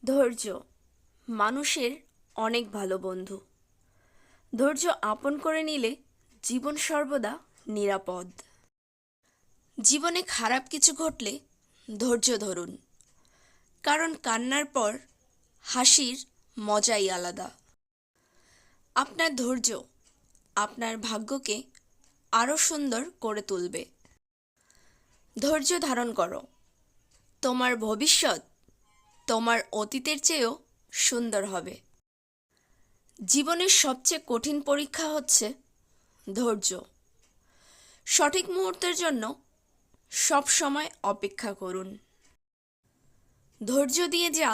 ধৈর্য মানুষের অনেক ভালো বন্ধু। ধৈর্য আপন করে নিলে জীবন সর্বদা নিরাপদ। জীবনে খারাপ কিছু ঘটলে ধৈর্য ধরুন, কারণ কান্নার পর হাসির মজাই আলাদা। আপনার ধৈর্য আপনার ভাগ্যকে আরও সুন্দর করে তুলবে। ধৈর্য ধারণ করো, তোমার ভবিষ্যৎ তোমার অতীতের চেয়েও সুন্দর হবে। জীবনের সবচেয়ে কঠিন পরীক্ষা হচ্ছে ধৈর্য। সঠিক মুহূর্তের জন্য সব সময় অপেক্ষা করুন। ধৈর্য দিয়ে যা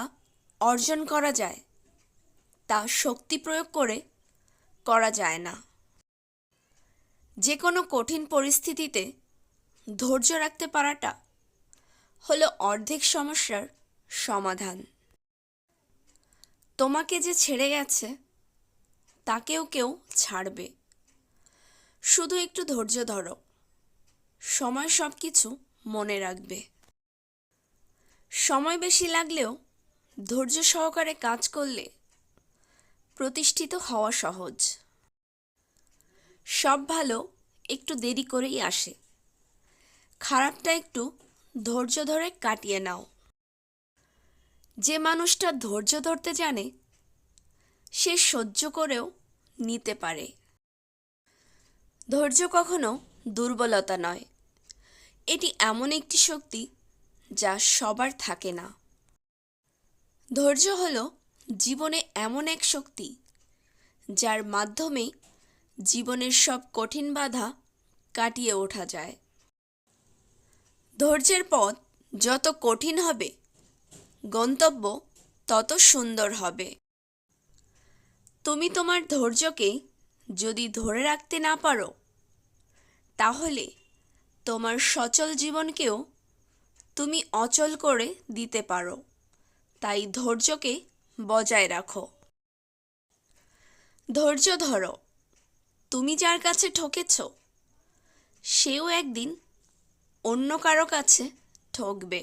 অর্জন করা যায় তা শক্তি প্রয়োগ করে করা যায় না। যে কোনো কঠিন পরিস্থিতিতে ধৈর্য রাখতে পারাটা হলো অর্ধেক সমস্যার সমাধান। তোমাকে যে ছেড়ে গেছে তাকেও কেউ ছাড়বে। শুধু একটু ধৈর্য ধরো, সময় সব কিছু মনে রাখবে। সময় বেশি লাগলেও ধৈর্য সহকারে কাজ করলে প্রতিষ্ঠিত হওয়া সহজ। সব ভালো একটু দেরি করেই আসে, খারাপটা একটু ধৈর্য ধরে কাটিয়ে নাও। যে মানুষটা ধৈর্য ধরতে জানে সে সহ্য করেও নিতে পারে। ধৈর্য কখনো দুর্বলতা নয়, এটি এমন একটি শক্তি যা সবার থাকে না। ধৈর্য হলো জীবনে এমন এক শক্তি যার মাধ্যমে জীবনের সব কঠিন বাধা কাটিয়ে ওঠা যায়। ধৈর্যের পথ যত কঠিন হবে গন্তব্য তত সুন্দর হবে। তুমি তোমার ধৈর্যকে যদি ধরে রাখতে না পারো তাহলে তোমার সচল জীবনকেও তুমি অচল করে দিতে পারো। তাই ধৈর্যকে বজায় রাখো। ধৈর্য ধরো, তুমি যার কাছে ঠকেছ সেও একদিন অন্য কারো কাছে ঠকবে।